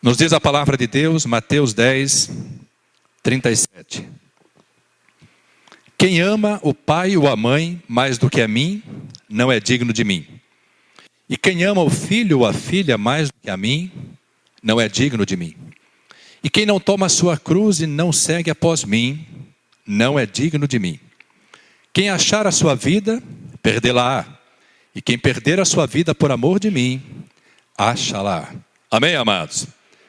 Nos diz a palavra de Deus, Mateus 10, 37. Quem ama o pai ou a mãe mais do que a mim, não é digno de mim. E quem ama o filho ou a filha mais do que a mim, não é digno de mim. E quem não toma a sua cruz e não segue após mim, não é digno de mim. Quem achar a sua vida, perdê-la-á. E quem perder a sua vida por amor de mim, acha-la. Amém, amados?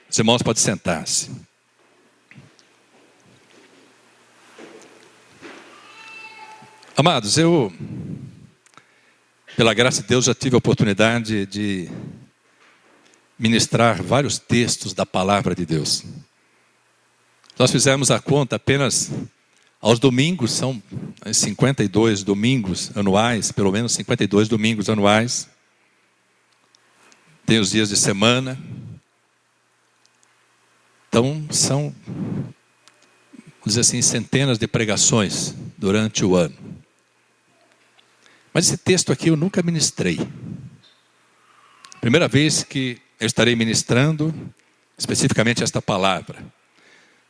Os irmãos podem sentar-se. Amados, eu, pela graça de Deus, já tive a oportunidade de ministrar vários textos da palavra de Deus. Nós fizemos a conta apenas aos domingos, são 52 domingos anuais, pelo menos 52 domingos anuais. Tem os dias de semana. Então, são, vamos dizer assim, centenas de pregações durante o ano. Mas esse texto aqui eu nunca ministrei. Primeira vez que eu estarei ministrando especificamente esta palavra.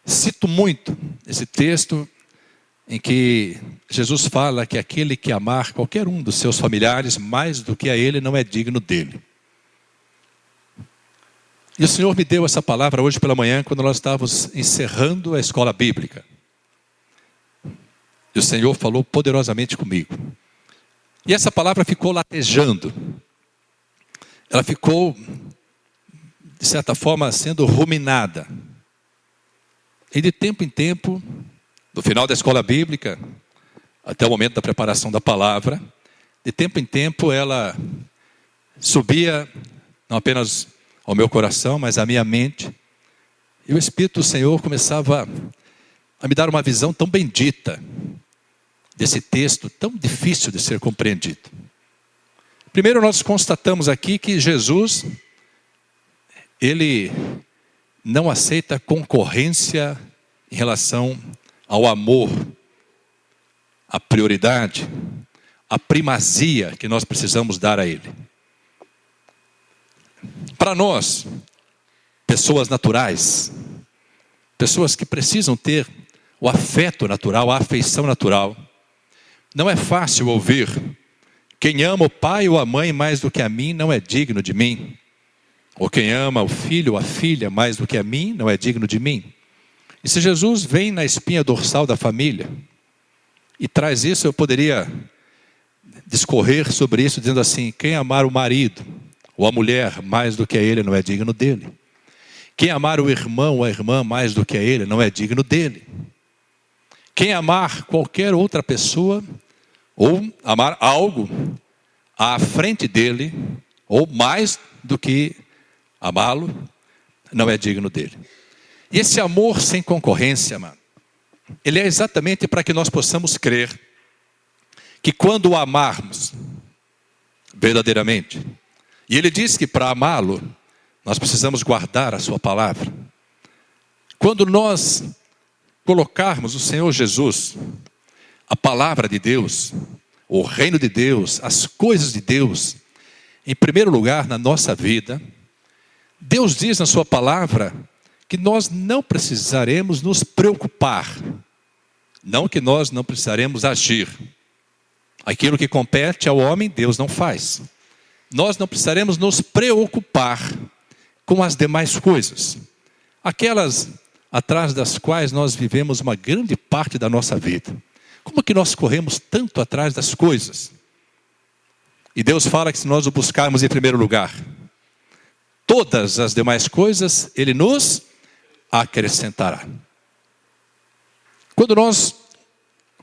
Cito muito esse texto em que Jesus fala que aquele que amar qualquer um dos seus familiares mais do que a ele não é digno dele. E o Senhor me deu essa palavra hoje pela manhã, quando nós estávamos encerrando a escola bíblica. E o Senhor falou poderosamente comigo. E essa palavra ficou latejando. Ela ficou, de certa forma, sendo ruminada. E de tempo em tempo, do final da escola bíblica, até o momento da preparação da palavra, de tempo em tempo ela subia, não apenas ao meu coração, mas à minha mente. E o Espírito do Senhor começava a me dar uma visão tão bendita desse texto, tão difícil de ser compreendido. Primeiro nós constatamos aqui que Jesus, ele não aceita concorrência em relação ao amor, à prioridade, à primazia que nós precisamos dar a ele. Para nós, pessoas naturais, pessoas que precisam ter o afeto natural, a afeição natural, não é fácil ouvir: quem ama o pai ou a mãe mais do que a mim não é digno de mim. Ou quem ama o filho ou a filha mais do que a mim não é digno de mim. E se Jesus vem na espinha dorsal da família e traz isso, eu poderia discorrer sobre isso dizendo assim: quem amar o marido ou a mulher mais do que a ele não é digno dele. Quem amar o irmão ou a irmã mais do que a ele não é digno dele. Quem amar qualquer outra pessoa ou amar algo à frente dele ou mais do que amá-lo não é digno dele. E esse amor sem concorrência, mano, ele é exatamente para que nós possamos crer que quando o amarmos verdadeiramente, e ele diz que para amá-lo, nós precisamos guardar a sua palavra. Quando nós colocarmos o Senhor Jesus, a palavra de Deus, o reino de Deus, as coisas de Deus, em primeiro lugar na nossa vida, Deus diz na sua palavra que nós não precisaremos nos preocupar. Não que nós não precisaremos agir. Aquilo que compete ao homem, Deus não faz. Nós não precisaremos nos preocupar com as demais coisas, aquelas atrás das quais nós vivemos uma grande parte da nossa vida. Como que nós corremos tanto atrás das coisas? E Deus fala que se nós o buscarmos em primeiro lugar, todas as demais coisas Ele nos acrescentará. Quando nós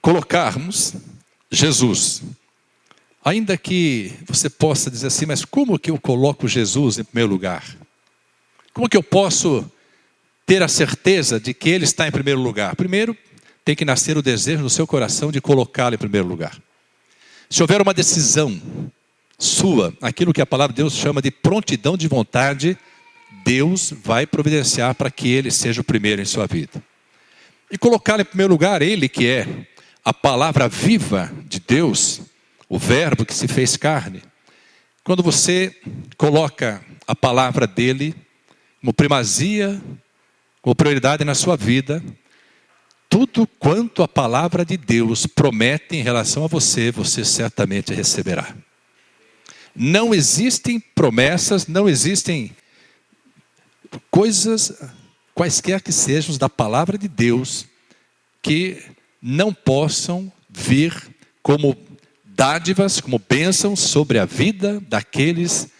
colocarmos Jesus, ainda que você possa dizer assim: mas como que eu coloco Jesus em primeiro lugar? Como que eu posso ter a certeza de que Ele está em primeiro lugar? Primeiro, tem que nascer o desejo no seu coração de colocá-lo em primeiro lugar. Se houver uma decisão sua, aquilo que a palavra de Deus chama de prontidão de vontade, Deus vai providenciar para que Ele seja o primeiro em sua vida. E colocá-lo em primeiro lugar, Ele que é a palavra viva de Deus, o verbo que se fez carne. Quando você coloca a palavra dEle como primazia, como prioridade na sua vida, tudo quanto a palavra de Deus promete em relação a você, você certamente receberá. Não existem promessas, não existem coisas, quaisquer que sejam, da palavra de Deus, que não possam vir como dádivas, como bênçãos sobre a vida daqueles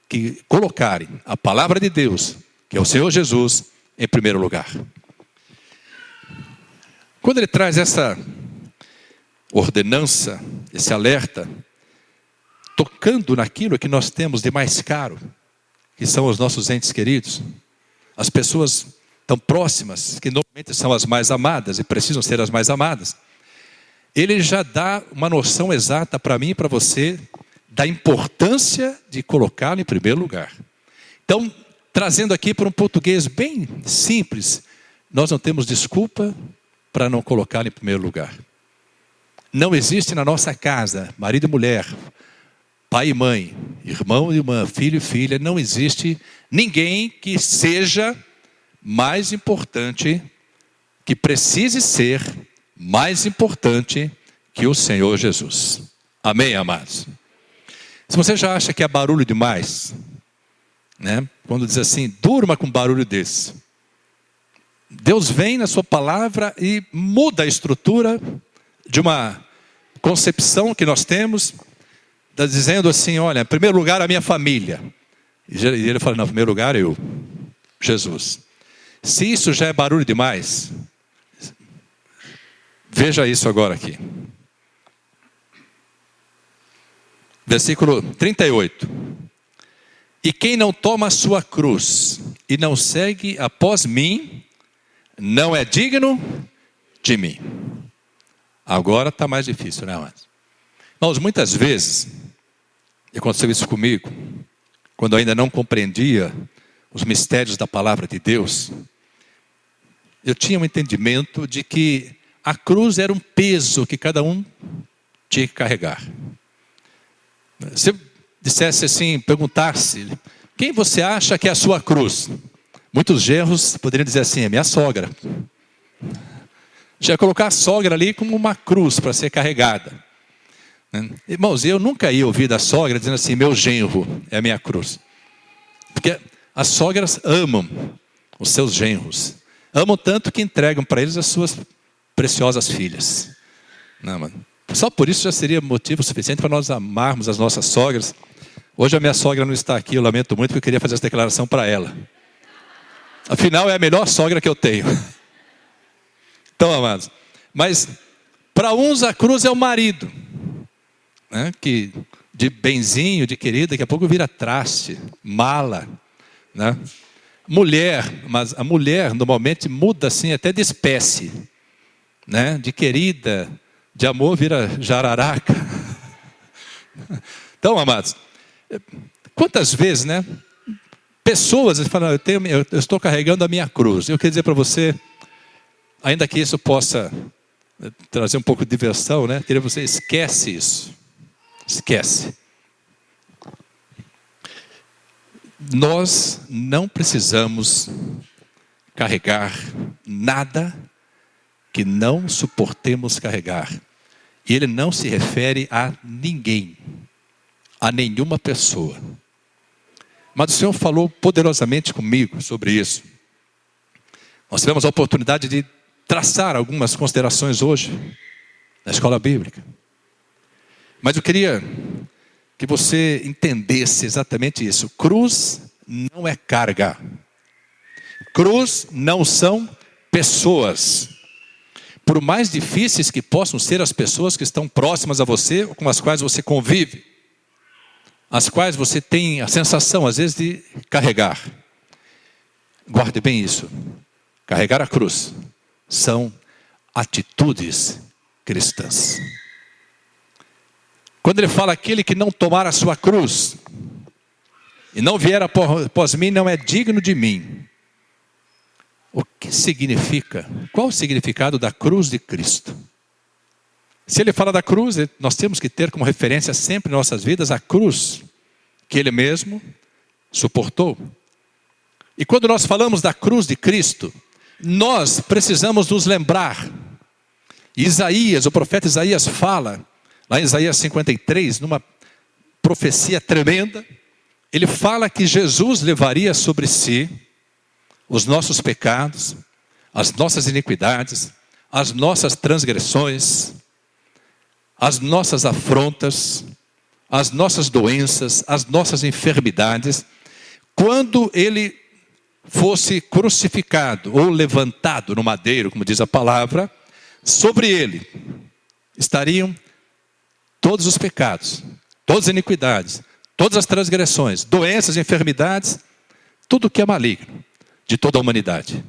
que colocarem a palavra de Deus, que é o Senhor Jesus, em primeiro lugar. Quando ele traz essa ordenança, esse alerta, tocando naquilo que nós temos de mais caro, que são os nossos entes queridos, as pessoas tão próximas, que normalmente são as mais amadas e precisam ser as mais amadas, ele já dá uma noção exata para mim e para você da importância de colocá-lo em primeiro lugar. Então, trazendo aqui para um português bem simples, nós não temos desculpa para não colocá-lo em primeiro lugar. Não existe na nossa casa, marido e mulher, pai e mãe, irmão e irmã, filho e filha, não existe ninguém que seja mais importante, que precise ser mais importante que o Senhor Jesus. Amém, amados? Se você já acha que é barulho demais, né? Quando diz assim, durma com barulho desse. Deus vem na sua palavra e muda a estrutura de uma concepção que nós temos, dizendo assim, olha, em primeiro lugar a minha família. E ele fala, não, em primeiro lugar eu, Jesus. Se isso já é barulho demais, veja isso agora aqui. Versículo 38. E quem não toma a sua cruz e não segue após mim, não é digno de mim. Agora está mais difícil, né, amados? Irmãos, muitas vezes, e aconteceu isso comigo, quando eu ainda não compreendia os mistérios da palavra de Deus, eu tinha um entendimento de que a cruz era um peso que cada um tinha que carregar. Se eu dissesse assim, perguntasse, quem você acha que é a sua cruz? Muitos genros poderiam dizer assim, é minha sogra. Já colocar a sogra ali como uma cruz para ser carregada. Irmãos, eu nunca ia ouvir da sogra dizendo assim, meu genro é a minha cruz. Porque as sogras amam os seus genros. Amam tanto que entregam para eles as suas preciosas filhas. Não, mano. Só por isso já seria motivo suficiente para nós amarmos as nossas sogras. Hoje a minha sogra não está aqui, eu lamento muito, porque eu queria fazer essa declaração para ela. Afinal, é a melhor sogra que eu tenho. Então, amados, mas para uns a cruz é o marido, né, que de benzinho, de querida, daqui a pouco vira traste, mala, né? Mulher, mas a mulher normalmente muda assim até de espécie, né? De querida, de amor vira jararaca. Então, amados, quantas vezes, né? Pessoas falam, eu estou carregando a minha cruz. Eu quero dizer para você, ainda que isso possa trazer um pouco de diversão, né? Queria você esquece isso. Esquece. Nós não precisamos carregar nada que não suportemos carregar. E ele não se refere a ninguém, a nenhuma pessoa. Mas o Senhor falou poderosamente comigo sobre isso. Nós tivemos a oportunidade de traçar algumas considerações hoje na escola bíblica. Mas eu queria que você entendesse exatamente isso. Cruz não é carga. Cruz não são pessoas. Por mais difíceis que possam ser as pessoas que estão próximas a você, ou com as quais você convive, as quais você tem a sensação, às vezes, de carregar. Guarde bem isso. Carregar a cruz são atitudes cristãs. Quando ele fala aquele que não tomar a sua cruz e não vier após mim, não é digno de mim. O que significa? Qual o significado da cruz de Cristo? Se ele fala da cruz, nós temos que ter como referência sempre em nossas vidas a cruz que ele mesmo suportou. E quando nós falamos da cruz de Cristo, nós precisamos nos lembrar. Isaías, o profeta Isaías fala, lá em Isaías 53, numa profecia tremenda, ele fala que Jesus levaria sobre si os nossos pecados, as nossas iniquidades, as nossas transgressões, as nossas afrontas, as nossas doenças, as nossas enfermidades, quando ele fosse crucificado ou levantado no madeiro, como diz a palavra, sobre ele estariam todos os pecados, todas as iniquidades, todas as transgressões, doenças, enfermidades, tudo que é maligno de toda a humanidade.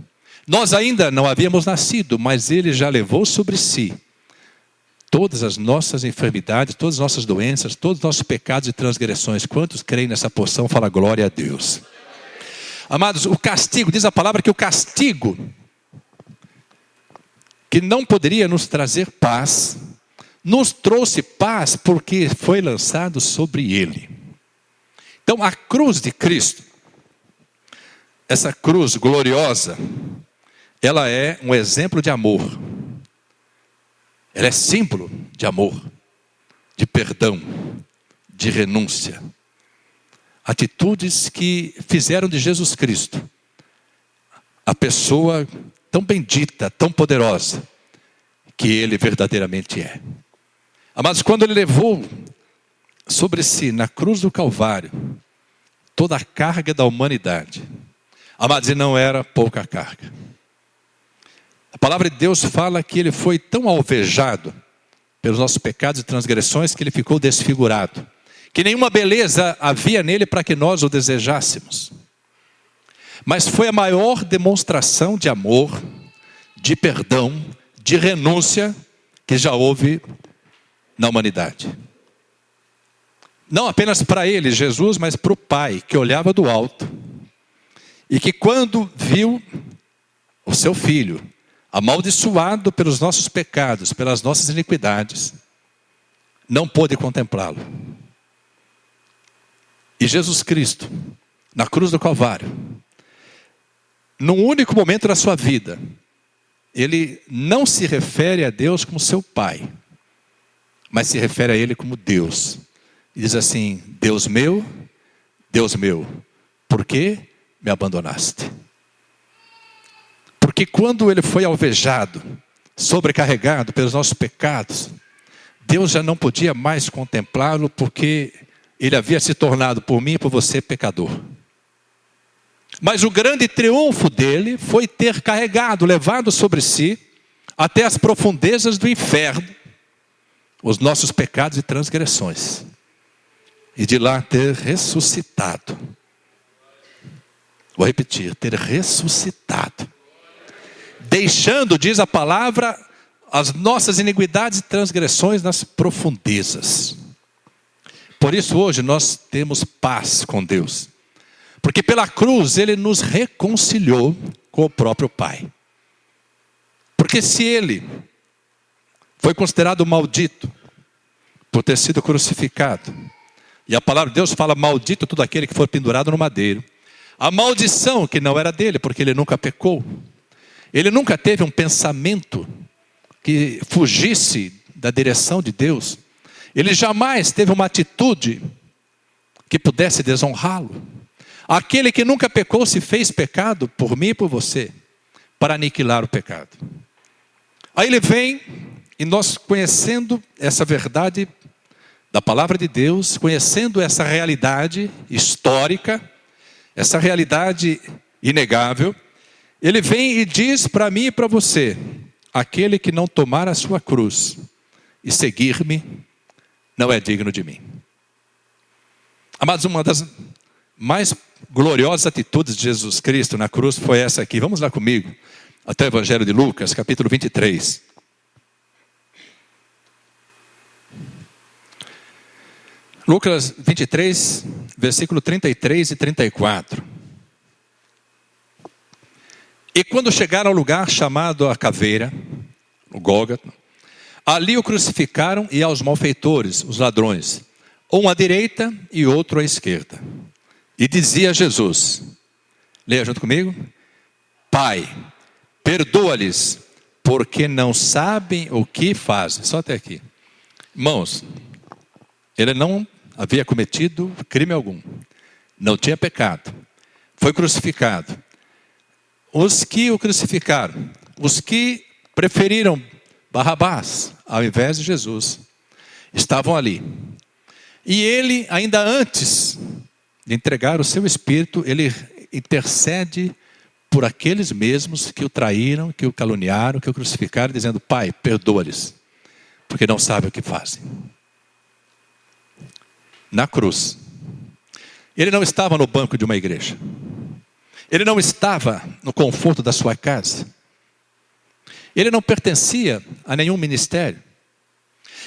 Nós ainda não havíamos nascido, mas ele já levou sobre si todas as nossas enfermidades, todas as nossas doenças, todos os nossos pecados e transgressões. Quantos creem nessa porção? Fala glória a Deus. Amados, o castigo, diz a palavra que o castigo que não poderia nos trazer paz, nos trouxe paz porque foi lançado sobre ele. Então a cruz de Cristo, essa cruz gloriosa, ela é um exemplo de amor. Ela é símbolo de amor, de perdão, de renúncia. Atitudes que fizeram de Jesus Cristo a pessoa tão bendita, tão poderosa, que ele verdadeiramente é. Amados, quando ele levou sobre si, na cruz do Calvário, toda a carga da humanidade, amados, e não era pouca carga. A palavra de Deus fala que ele foi tão alvejado pelos nossos pecados e transgressões que ele ficou desfigurado, que nenhuma beleza havia nele para que nós o desejássemos. Mas foi a maior demonstração de amor, de perdão, de renúncia que já houve na humanidade. Não apenas para ele, Jesus, mas para o Pai, que olhava do alto e que quando viu o seu filho amaldiçoado pelos nossos pecados, pelas nossas iniquidades, não pôde contemplá-lo. E Jesus Cristo, na cruz do Calvário, num único momento da sua vida, ele não se refere a Deus como seu Pai, mas se refere a ele como Deus. E diz assim: Deus meu, por que me abandonaste? Porque quando ele foi alvejado, sobrecarregado pelos nossos pecados, Deus já não podia mais contemplá-lo, porque ele havia se tornado por mim e por você pecador. Mas o grande triunfo dele foi ter carregado, levado sobre si, até as profundezas do inferno, os nossos pecados e transgressões. E de lá ter ressuscitado. Vou repetir, ter ressuscitado. Deixando, diz a palavra, as nossas iniquidades e transgressões nas profundezas. Por isso hoje nós temos paz com Deus. Porque pela cruz ele nos reconciliou com o próprio Pai. Porque se ele foi considerado maldito por ter sido crucificado, e a palavra de Deus fala: maldito todo aquele que for pendurado no madeiro. A maldição que não era dele, porque ele nunca pecou. Ele nunca teve um pensamento que fugisse da direção de Deus. Ele jamais teve uma atitude que pudesse desonrá-lo. Aquele que nunca pecou se fez pecado por mim e por você, para aniquilar o pecado. Aí ele vem, e nós conhecendo essa verdade da palavra de Deus, conhecendo essa realidade histórica, essa realidade inegável, ele vem e diz para mim e para você: aquele que não tomar a sua cruz e seguir-me, não é digno de mim. Amados, uma das mais gloriosas atitudes de Jesus Cristo na cruz foi essa aqui. Vamos lá comigo, até o Evangelho de Lucas, capítulo 23. Lucas 23, versículo 33 e 34. E quando chegaram ao lugar chamado a Caveira, o Gólgota, ali o crucificaram e aos malfeitores, os ladrões, um à direita e outro à esquerda. E dizia Jesus: Leia junto comigo. Pai, perdoa-lhes, porque não sabem o que fazem. Só até aqui. Irmãos, ele não havia cometido crime algum. Não tinha pecado. Foi crucificado. Os que o crucificaram, os que preferiram Barrabás ao invés de Jesus, estavam ali. E ele, ainda antes de entregar o seu espírito, ele intercede por aqueles mesmos que o traíram, que o caluniaram, que o crucificaram, dizendo: Pai, perdoa-lhes, porque não sabem o que fazem. Na cruz. Ele não estava no banco de uma igreja. Ele não estava no conforto da sua casa. Ele não pertencia a nenhum ministério.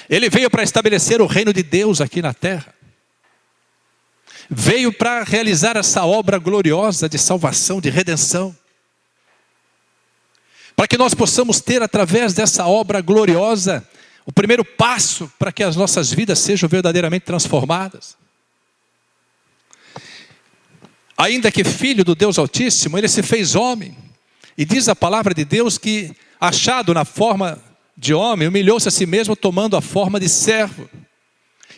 Ele veio para estabelecer o reino de Deus aqui na terra. Veio para realizar essa obra gloriosa de salvação, de redenção. Para que nós possamos ter, através dessa obra gloriosa, o primeiro passo para que as nossas vidas sejam verdadeiramente transformadas. Ainda que filho do Deus Altíssimo, ele se fez homem. E diz a palavra de Deus que, achado na forma de homem, humilhou-se a si mesmo, tomando a forma de servo.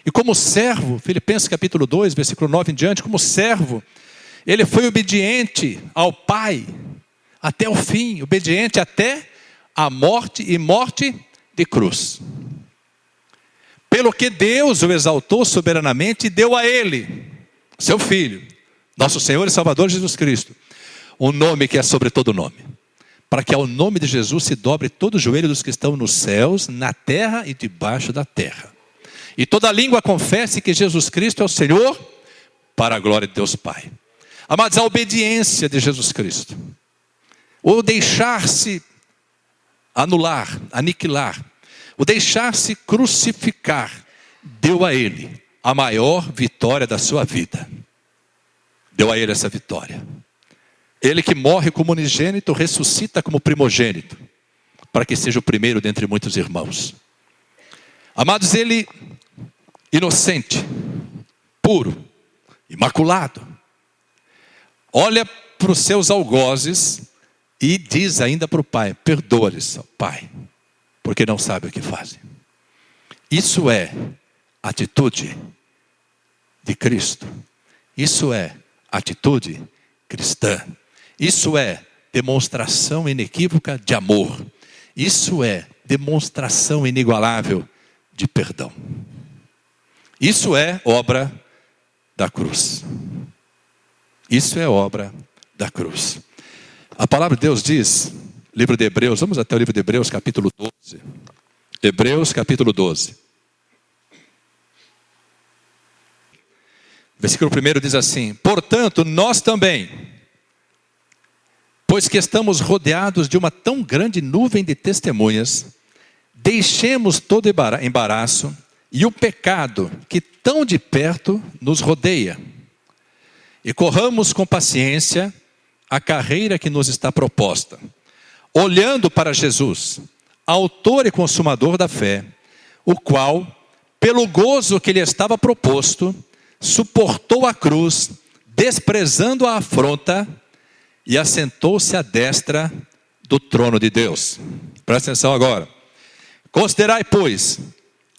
E como servo, Filipenses capítulo 2, versículo 9 em diante, como servo, ele foi obediente ao Pai, até o fim, obediente até a morte e morte de cruz. Pelo que Deus o exaltou soberanamente e deu a ele, seu Filho, nosso Senhor e Salvador Jesus Cristo, um nome que é sobre todo nome, para que ao nome de Jesus se dobre todo o joelho dos que estão nos céus, na terra e debaixo da terra. E toda língua confesse que Jesus Cristo é o Senhor, para a glória de Deus Pai. Amados, a obediência de Jesus Cristo, o deixar-se anular, aniquilar, o deixar-se crucificar, deu a ele a maior vitória da sua vida. Deu a ele essa vitória. Ele que morre como unigênito, ressuscita como primogênito, para que seja o primeiro dentre muitos irmãos. Amados, ele, inocente, puro, imaculado, olha para os seus algozes e diz ainda para o Pai: perdoa-lhes, Pai, porque não sabem o que fazem. Isso é atitude de Cristo. Isso é atitude cristã. Isso é demonstração inequívoca de amor. Isso é demonstração inigualável de perdão. Isso é obra da cruz. Isso é obra da cruz. A palavra de Deus diz, livro de Hebreus, vamos até o livro de Hebreus, capítulo 12. Hebreus, capítulo 12. Versículo 1 diz assim: portanto, nós também, pois que estamos rodeados de uma tão grande nuvem de testemunhas, deixemos todo embaraço e o pecado que tão de perto nos rodeia, e corramos com paciência a carreira que nos está proposta, olhando para Jesus, autor e consumador da fé, o qual, pelo gozo que lhe estava proposto, suportou a cruz, desprezando a afronta, e assentou-se à destra do trono de Deus. Presta atenção agora. Considerai, pois,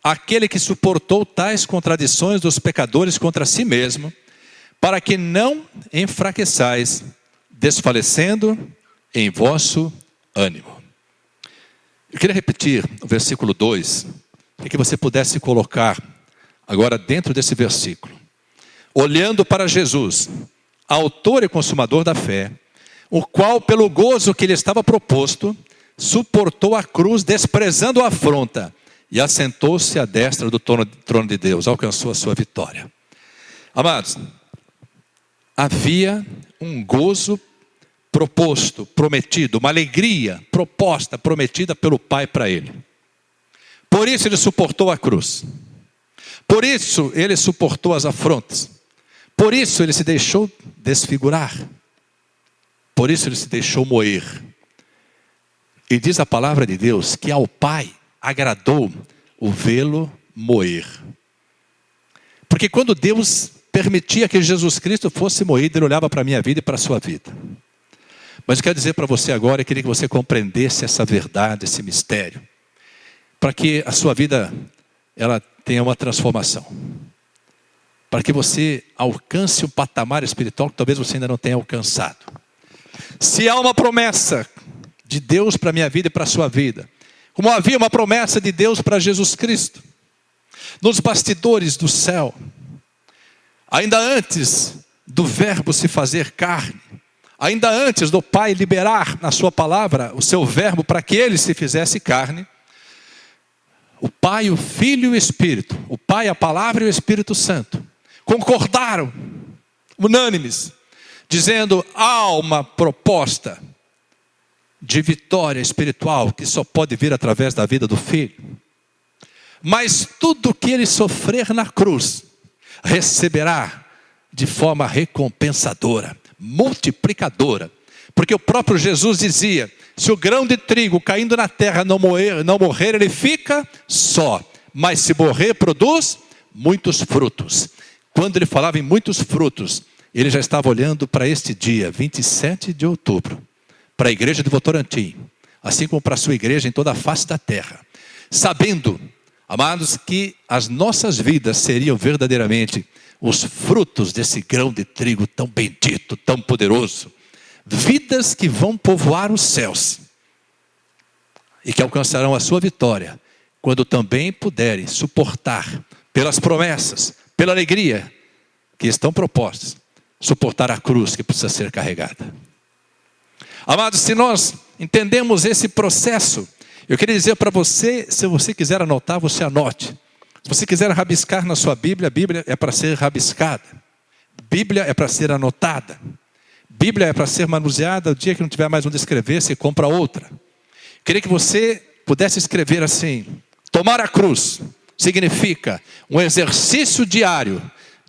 aquele que suportou tais contradições dos pecadores contra si mesmo, para que não enfraqueçais, desfalecendo em vosso ânimo. Eu queria repetir o versículo 2, para que você pudesse colocar agora dentro desse versículo. Olhando para Jesus, autor e consumador da fé, o qual, pelo gozo que lhe estava proposto, suportou a cruz, desprezando a afronta, e assentou-se à destra do trono de Deus, alcançou a sua vitória. Amados, havia um gozo proposto, prometido, uma alegria proposta, prometida pelo Pai para ele. Por isso ele suportou a cruz. Por isso ele suportou as afrontas. Por isso ele se deixou desfigurar. Por isso ele se deixou moer. E diz a palavra de Deus que ao Pai agradou o vê-lo moer. Porque quando Deus permitia que Jesus Cristo fosse moído, ele olhava para a minha vida e para a sua vida. Mas eu quero dizer para você agora, eu queria que você compreendesse essa verdade, esse mistério, para que a sua vida ela tenha uma transformação, para que você alcance um patamar espiritual que talvez você ainda não tenha alcançado. Se há uma promessa de Deus para a minha vida e para a sua vida, como havia uma promessa de Deus para Jesus Cristo, nos bastidores do céu, ainda antes do verbo se fazer carne, ainda antes do Pai liberar na sua palavra o seu verbo para que ele se fizesse carne, o Pai, o Filho e o Espírito, o Pai, a Palavra e o Espírito Santo, concordaram, unânimes, dizendo: há uma proposta de vitória espiritual que só pode vir através da vida do Filho. Mas tudo que ele sofrer na cruz, receberá de forma recompensadora, multiplicadora. Porque o próprio Jesus dizia: se o grão de trigo caindo na terra não morrer, ele fica só. Mas se morrer, produz muitos frutos. Quando ele falava em muitos frutos, ele já estava olhando para este dia, 27 de outubro, para a igreja de Votorantim, assim como para a sua igreja em toda a face da terra, sabendo, amados, que as nossas vidas seriam verdadeiramente os frutos desse grão de trigo tão bendito, tão poderoso. Vidas que vão povoar os céus e que alcançarão a sua vitória quando também puderem suportar, pelas promessas, pela alegria que estão propostas, suportar a cruz que precisa ser carregada. Amados, se nós entendemos esse processo, eu queria dizer para você, se você quiser anotar, você anote. Se você quiser rabiscar na sua Bíblia, a Bíblia é para ser rabiscada. Bíblia é para ser anotada. Bíblia é para ser manuseada. O dia que não tiver mais onde escrever, você compra outra. Queria que você pudesse escrever assim: tomar a cruz significa um exercício diário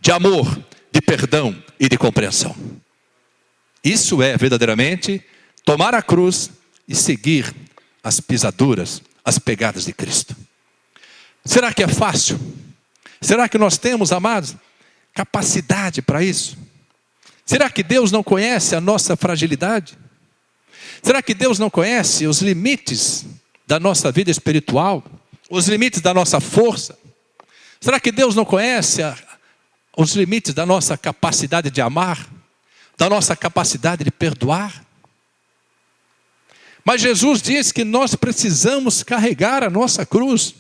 de amor, de perdão e de compreensão. Isso é verdadeiramente tomar a cruz e seguir as pisaduras, as pegadas de Cristo. Será que é fácil? Será que nós temos, amados, capacidade para isso? Será que Deus não conhece a nossa fragilidade? Será que Deus não conhece os limites da nossa vida espiritual? Os limites da nossa força? Será que Deus não conhece os limites da nossa capacidade de amar? Da nossa capacidade de perdoar? Mas Jesus diz que nós precisamos carregar a nossa cruz,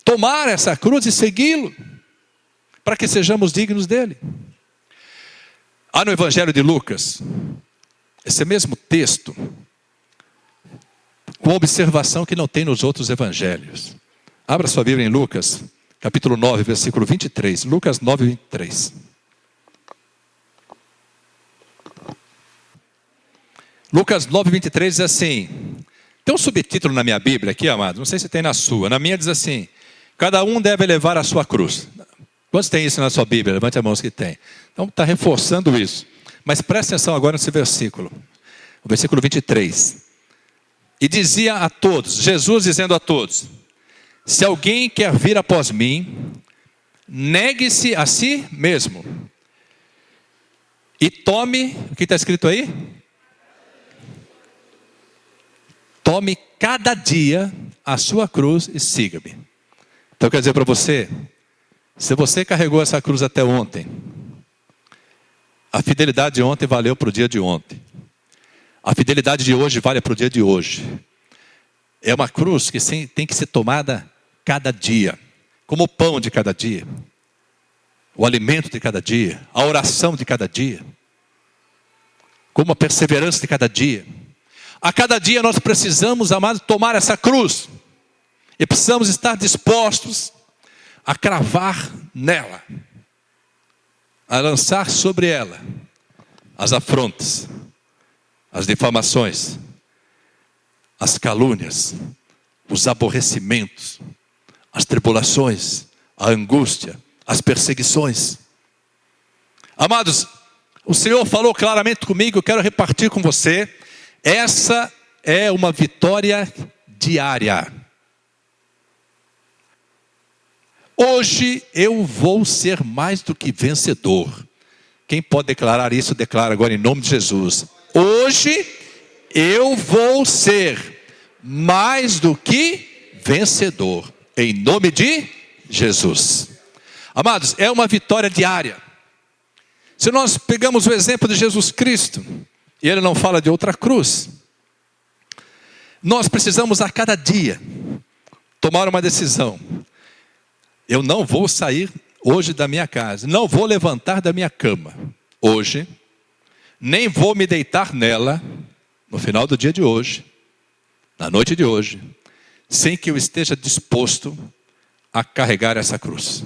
tomar essa cruz e segui-lo, para que sejamos dignos dele. Há no Evangelho de Lucas, esse mesmo texto, com observação que não tem nos outros evangelhos. Abra sua Bíblia em Lucas, capítulo 9, versículo 23. Lucas 9, 23. Lucas 9, 23 diz assim, tem um subtítulo na minha Bíblia aqui, amado, não sei se tem na sua, na minha diz assim: cada um deve levar a sua cruz. Quantos tem isso na sua Bíblia? Levante a mão que tem. Então está reforçando isso. Mas preste atenção agora nesse versículo, o versículo 23. E dizia a todos, Jesus dizendo a todos: se alguém quer vir após mim, negue-se a si mesmo e tome, o que está escrito aí? Tome cada dia a sua cruz e siga-me. Então eu quero dizer para você, se você carregou essa cruz até ontem, a fidelidade de ontem valeu para o dia de ontem. A fidelidade de hoje vale para o dia de hoje. É uma cruz que tem que ser tomada cada dia, como o pão de cada dia, o alimento de cada dia, a oração de cada dia, como a perseverança de cada dia. A cada dia nós precisamos, amados, tomar essa cruz. E precisamos estar dispostos a cravar nela, a lançar sobre ela as afrontas, as difamações, as calúnias, os aborrecimentos, as tribulações, a angústia, as perseguições. Amados, o Senhor falou claramente comigo, eu quero repartir com você. Essa é uma vitória diária. Hoje eu vou ser mais do que vencedor. Quem pode declarar isso, declara agora em nome de Jesus. Hoje eu vou ser mais do que vencedor. Em nome de Jesus. Amados, é uma vitória diária. Se nós pegamos o exemplo de Jesus Cristo, e ele não fala de outra cruz, nós precisamos a cada dia tomar uma decisão. Eu não vou sair hoje da minha casa, não vou levantar da minha cama hoje, nem vou me deitar nela no final do dia de hoje, na noite de hoje, sem que eu esteja disposto a carregar essa cruz.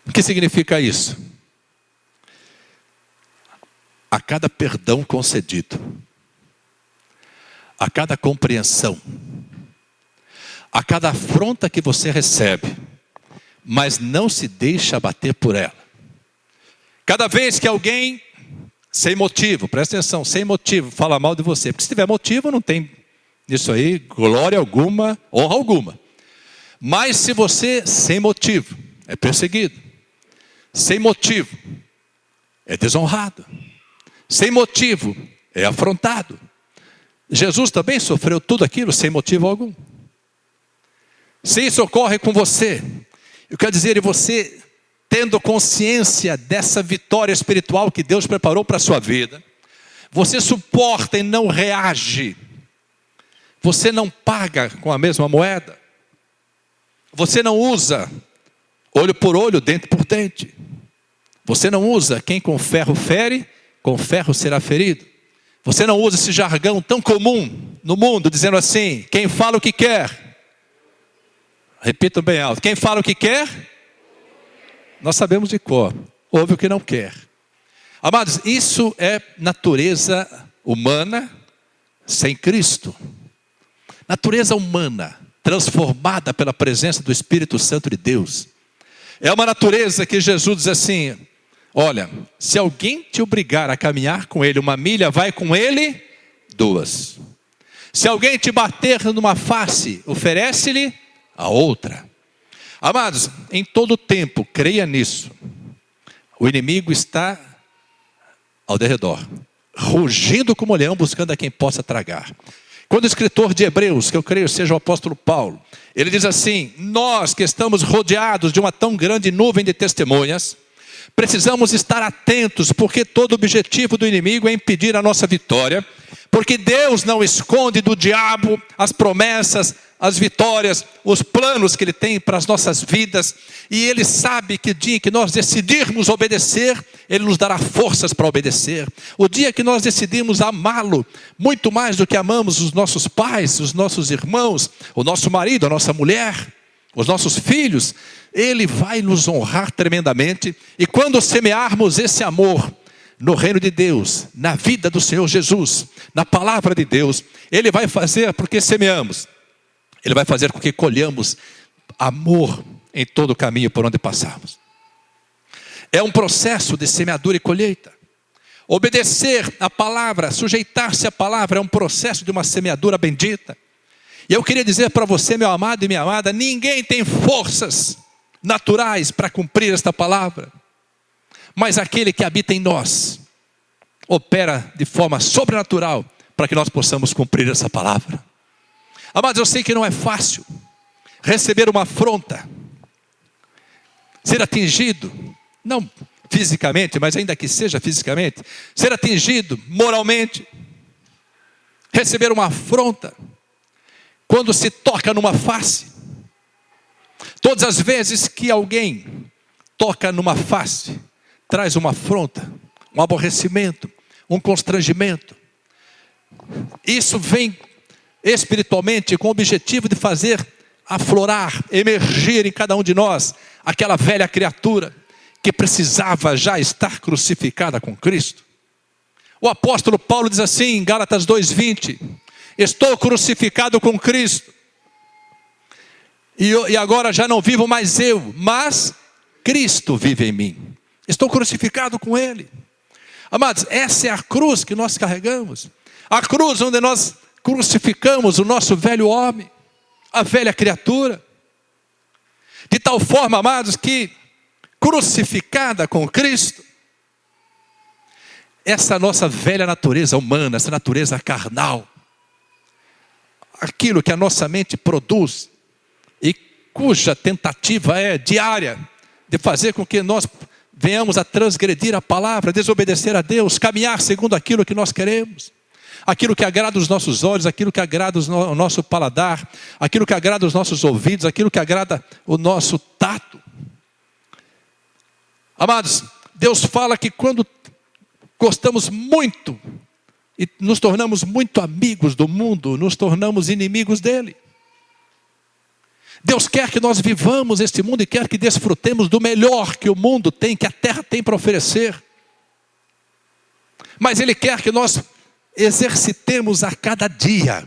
O que significa isso? A cada perdão concedido, a cada compreensão, a cada afronta que você recebe, mas não se deixa abater por ela. Cada vez que alguém, sem motivo, presta atenção, sem motivo, fala mal de você, porque se tiver motivo não tem nisso aí glória alguma, honra alguma. Mas se você, sem motivo, é perseguido, sem motivo, é desonrado, sem motivo, é afrontado. Jesus também sofreu tudo aquilo sem motivo algum. Se isso ocorre com você, eu quero dizer, e você tendo consciência dessa vitória espiritual que Deus preparou para a sua vida, você suporta e não reage. Você não paga com a mesma moeda. Você não usa olho por olho, dente por dente. Você não usa quem com ferro fere, com ferro será ferido. Você não usa esse jargão tão comum no mundo, dizendo assim, quem fala o que quer. Repito bem alto, quem fala o que quer, nós sabemos de cor, ouve o que não quer. Amados, isso é natureza humana sem Cristo. Natureza humana, transformada pela presença do Espírito Santo de Deus. É uma natureza que Jesus diz assim, olha, se alguém te obrigar a caminhar com ele 1 milha, vai com ele 2. Se alguém te bater numa face, oferece-lhe a outra. Amados, em todo tempo, creia nisso. O inimigo está ao derredor, rugindo como leão, buscando a quem possa tragar. Quando o escritor de Hebreus, que eu creio seja o apóstolo Paulo, ele diz assim, nós que estamos rodeados de uma tão grande nuvem de testemunhas, precisamos estar atentos, porque todo o objetivo do inimigo é impedir a nossa vitória, porque Deus não esconde do diabo as promessas, as vitórias, os planos que Ele tem para as nossas vidas, e Ele sabe que o dia que nós decidirmos obedecer, Ele nos dará forças para obedecer. O dia que nós decidirmos amá-lo, muito mais do que amamos os nossos pais, os nossos irmãos, o nosso marido, a nossa mulher, os nossos filhos, Ele vai nos honrar tremendamente, e quando semearmos esse amor no reino de Deus, na vida do Senhor Jesus, na palavra de Deus, Ele vai fazer porque semeamos. Ele vai fazer com que colhamos amor em todo o caminho por onde passarmos. É um processo de semeadura e colheita. Obedecer a palavra, sujeitar-se à palavra é um processo de uma semeadura bendita. E eu queria dizer para você, meu amado e minha amada, ninguém tem forças naturais para cumprir esta palavra. Mas aquele que habita em nós, opera de forma sobrenatural para que nós possamos cumprir essa palavra. Amados, eu sei que não é fácil receber uma afronta, ser atingido, não fisicamente, mas ainda que seja fisicamente, ser atingido moralmente, receber uma afronta, quando se toca numa face. Todas as vezes que alguém toca numa face, traz uma afronta, um aborrecimento, um constrangimento. Isso vem espiritualmente com o objetivo de fazer aflorar, emergir em cada um de nós aquela velha criatura que precisava já estar crucificada com Cristo. O apóstolo Paulo diz assim em Gálatas 2:20, estou crucificado com Cristo, e agora já não vivo mais eu, mas Cristo vive em mim. Estou crucificado com Ele. Amados, essa é a cruz que nós carregamos, a cruz onde nós crucificamos o nosso velho homem, a velha criatura. De tal forma, amados, que crucificada com Cristo, essa nossa velha natureza humana, essa natureza carnal, aquilo que a nossa mente produz e cuja tentativa é diária de fazer com que nós venhamos a transgredir a palavra, desobedecer a Deus, caminhar segundo aquilo que nós queremos, aquilo que agrada os nossos olhos, aquilo que agrada o nosso paladar, aquilo que agrada os nossos ouvidos, aquilo que agrada o nosso tato. Amados, Deus fala que quando gostamos muito e nos tornamos muito amigos do mundo, nos tornamos inimigos dele. Deus quer que nós vivamos este mundo e quer que desfrutemos do melhor que o mundo tem, que a terra tem para oferecer. Mas Ele quer que nós exercitemos a cada dia.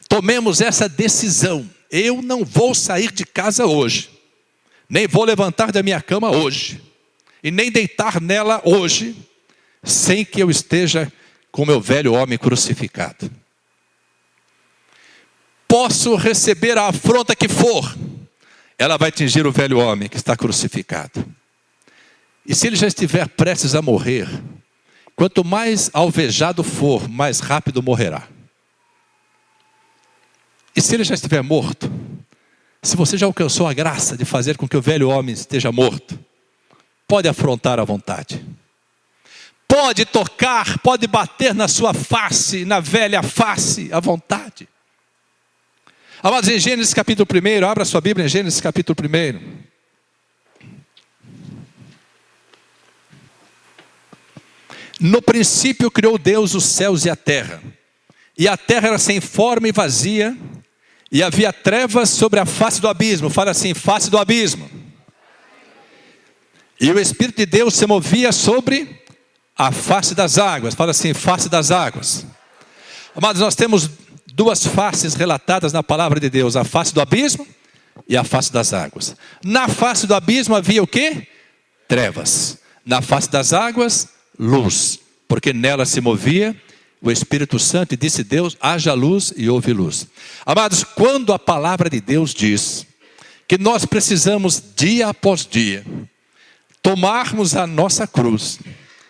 Tomemos essa decisão. Eu não vou sair de casa hoje. Nem vou levantar da minha cama hoje. E nem deitar nela hoje, sem que eu esteja com meu velho homem crucificado. Posso receber a afronta que for, ela vai atingir o velho homem que está crucificado. E se ele já estiver prestes a morrer, quanto mais alvejado for, mais rápido morrerá. E se ele já estiver morto, se você já alcançou a graça de fazer com que o velho homem esteja morto, pode afrontar à vontade. Pode tocar, pode bater na sua face, na velha face, à vontade. Amados, em Gênesis capítulo 1, abra sua Bíblia em Gênesis capítulo 1. No princípio criou Deus os céus e a terra era sem forma e vazia, e havia trevas sobre a face do abismo. Fala assim, face do abismo. E o Espírito de Deus se movia sobre a face das águas. Fala assim, face das águas. Amados, nós temos duas faces relatadas na palavra de Deus, a face do abismo e a face das águas. Na face do abismo havia o quê? Trevas. Na face das águas, luz, porque nela se movia o Espírito Santo e disse Deus, haja luz e houve luz. Amados, quando a palavra de Deus diz que nós precisamos dia após dia tomarmos a nossa cruz,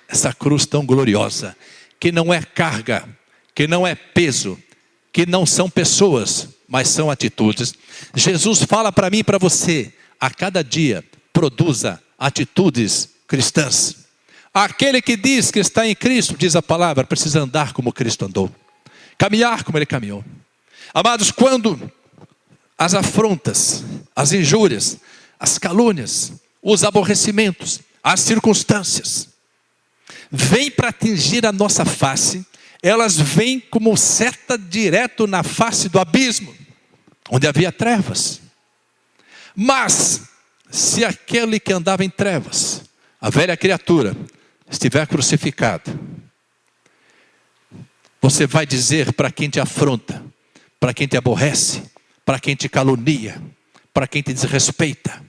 essa cruz tão gloriosa, que não é carga, que não é peso, que não são pessoas, mas são atitudes. Jesus fala para mim e para você, a cada dia, produza atitudes cristãs. Aquele que diz que está em Cristo, diz a palavra, precisa andar como Cristo andou. Caminhar como Ele caminhou. Amados, quando as afrontas, as injúrias, as calúnias, os aborrecimentos, as circunstâncias, vêm para atingir a nossa face, elas vêm como seta direto na face do abismo, onde havia trevas. Mas, se aquele que andava em trevas, a velha criatura, estiver crucificado, você vai dizer para quem te afronta, para quem te aborrece, para quem te calunia, para quem te desrespeita,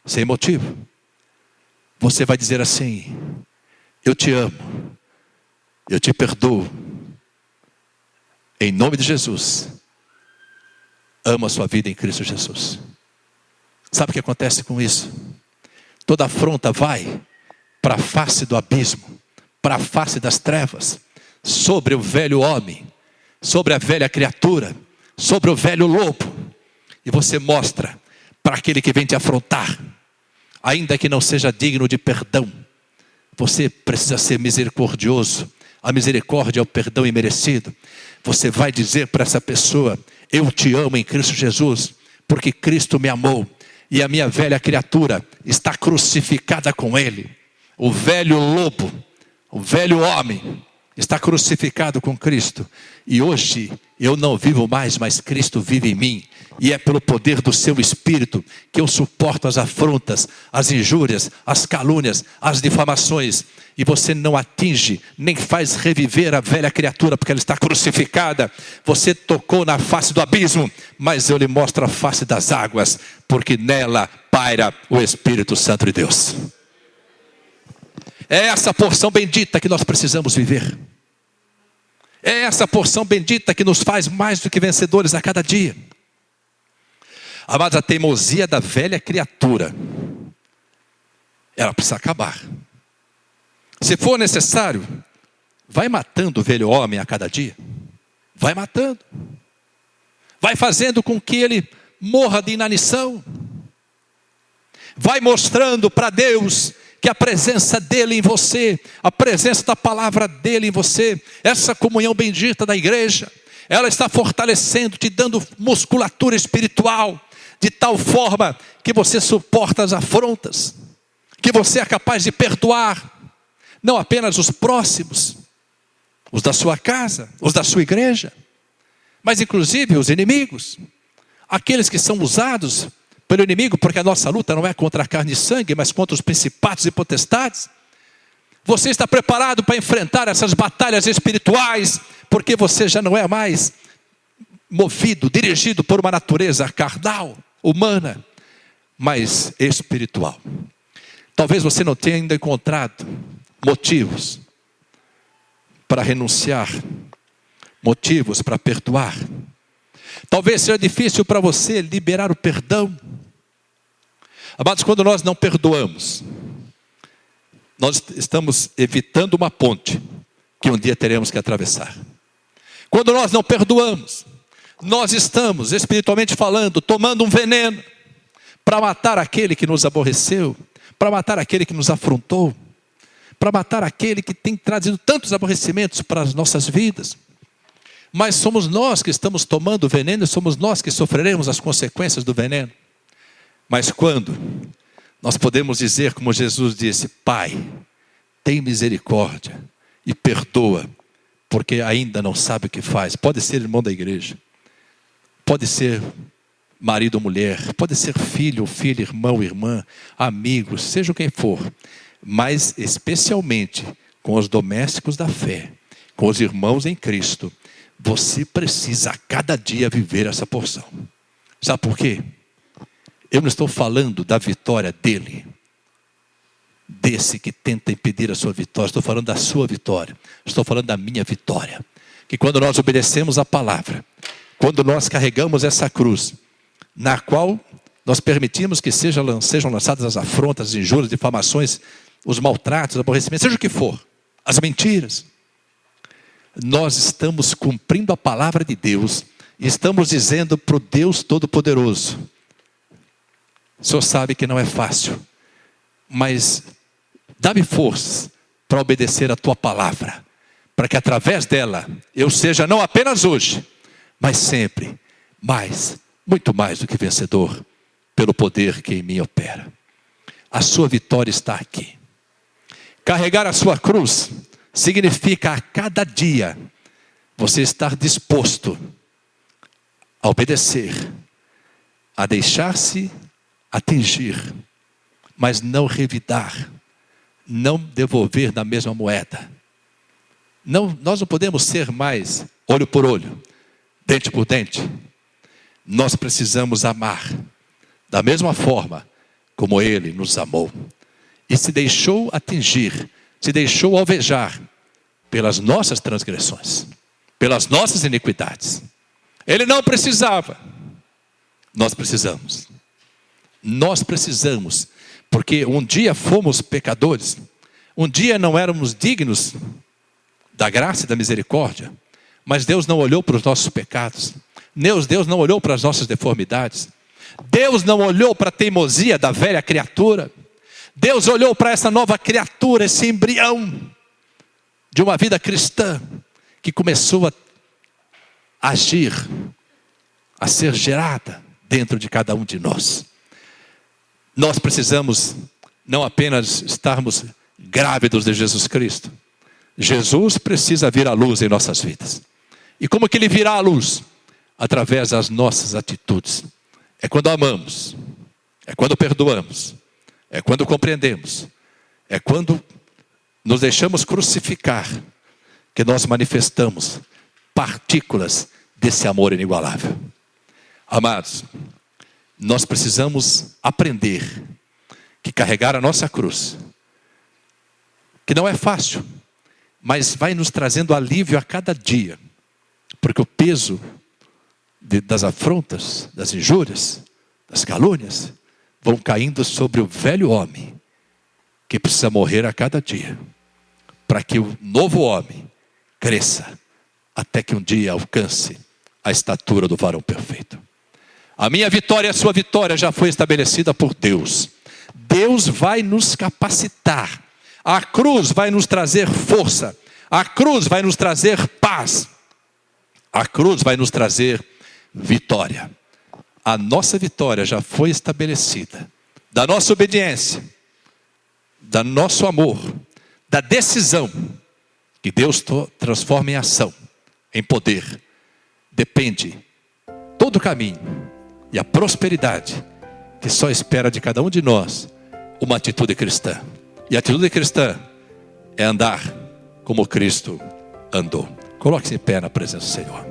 sem motivo, você vai dizer assim, eu te amo, eu te perdoo, em nome de Jesus, amo a sua vida em Cristo Jesus. Sabe o que acontece com isso? Toda afronta vai para a face do abismo, para a face das trevas, sobre o velho homem, sobre a velha criatura, sobre o velho lobo. E você mostra para aquele que vem te afrontar, ainda que não seja digno de perdão, você precisa ser misericordioso. A misericórdia é o perdão imerecido. Você vai dizer para essa pessoa, eu te amo em Cristo Jesus, porque Cristo me amou, e a minha velha criatura está crucificada com Ele. O velho lobo, o velho homem, está crucificado com Cristo. E hoje eu não vivo mais, mas Cristo vive em mim. E é pelo poder do seu Espírito que eu suporto as afrontas, as injúrias, as calúnias, as difamações. E você não atinge, nem faz reviver a velha criatura, porque ela está crucificada. Você tocou na face do abismo, mas eu lhe mostro a face das águas, porque nela paira o Espírito Santo de Deus. É essa porção bendita que nós precisamos viver. É essa porção bendita que nos faz mais do que vencedores a cada dia. Amados, a teimosia da velha criatura, ela precisa acabar. Se for necessário, vai matando o velho homem a cada dia. Vai matando. Vai fazendo com que ele morra de inanição. Vai mostrando para Deus que a presença dele em você, a presença da palavra dele em você, essa comunhão bendita da igreja, ela está fortalecendo, te dando musculatura espiritual, de tal forma que você suporta as afrontas, que você é capaz de perdoar, não apenas os próximos, os da sua casa, os da sua igreja, mas inclusive os inimigos, aqueles que são usados pelo inimigo, porque a nossa luta não é contra a carne e sangue, mas contra os principados e potestades. Você está preparado para enfrentar essas batalhas espirituais, porque você já não é mais movido, dirigido por uma natureza carnal, humana, mas espiritual. Talvez você não tenha ainda encontrado motivos para renunciar, motivos para perdoar. Talvez seja difícil para você liberar o perdão. Amados, quando nós não perdoamos, nós estamos evitando uma ponte que um dia teremos que atravessar. Quando nós não perdoamos, nós estamos, espiritualmente falando, tomando um veneno para matar aquele que nos aborreceu, para matar aquele que nos afrontou, para matar aquele que tem trazido tantos aborrecimentos para as nossas vidas. Mas somos nós que estamos tomando o veneno e somos nós que sofreremos as consequências do veneno. Mas quando nós podemos dizer, como Jesus disse: Pai, tem misericórdia e perdoa, porque ainda não sabe o que faz. Pode ser irmão da igreja, pode ser marido ou mulher, pode ser filho ou filha, irmão ou irmã, amigo, seja quem for, mas especialmente com os domésticos da fé, com os irmãos em Cristo, você precisa a cada dia viver essa porção. Sabe por quê? Eu não estou falando da vitória dele, desse que tenta impedir a sua vitória. Estou falando da sua vitória. Estou falando da minha vitória. Que quando nós obedecemos a palavra, quando nós carregamos essa cruz, na qual nós permitimos que sejam lançadas as afrontas, as injúrias, difamações, os maltratos, os aborrecimentos, seja o que for, as mentiras, nós estamos cumprindo a palavra de Deus e estamos dizendo para o Deus Todo-Poderoso: o Senhor sabe que não é fácil, mas dá-me forças para obedecer a tua palavra, para que através dela eu seja não apenas hoje, mas sempre mais, muito mais do que vencedor, pelo poder que em mim opera. A sua vitória está aqui. Carregar a sua cruz significa a cada dia você estar disposto a obedecer, a deixar-se atingir, mas não revidar, não devolver na mesma moeda. Não, nós não podemos ser mais olho por olho, dente por dente. Nós precisamos amar da mesma forma como Ele nos amou e se deixou atingir, se deixou alvejar pelas nossas transgressões, pelas nossas iniquidades. Ele não precisava, nós precisamos. Nós precisamos, porque um dia fomos pecadores, um dia não éramos dignos da graça e da misericórdia, mas Deus não olhou para os nossos pecados, Deus não olhou para as nossas deformidades, Deus não olhou para a teimosia da velha criatura, Deus olhou para essa nova criatura, esse embrião de uma vida cristã, que começou a agir, a ser gerada dentro de cada um de nós. Nós precisamos não apenas estarmos grávidos de Jesus Cristo. Jesus precisa vir à luz em nossas vidas. E como que Ele virá à luz? Através das nossas atitudes. É quando amamos, é quando perdoamos, é quando compreendemos, é quando nos deixamos crucificar, que nós manifestamos partículas desse amor inigualável. Amados, nós precisamos aprender que carregar a nossa cruz, que não é fácil, mas vai nos trazendo alívio a cada dia, porque o peso das afrontas, das injúrias, das calúnias, vão caindo sobre o velho homem, que precisa morrer a cada dia, para que o novo homem cresça, até que um dia alcance a estatura do varão perfeito. A minha vitória e a sua vitória já foi estabelecida por Deus. Deus vai nos capacitar. A cruz vai nos trazer força. A cruz vai nos trazer paz. A cruz vai nos trazer vitória. A nossa vitória já foi estabelecida. Da nossa obediência, do nosso amor, da decisão que Deus transforma em ação, em poder, depende todo o caminho e a prosperidade que só espera de cada um de nós uma atitude cristã. E a atitude cristã é andar como Cristo andou. Coloque-se em pé na presença do Senhor.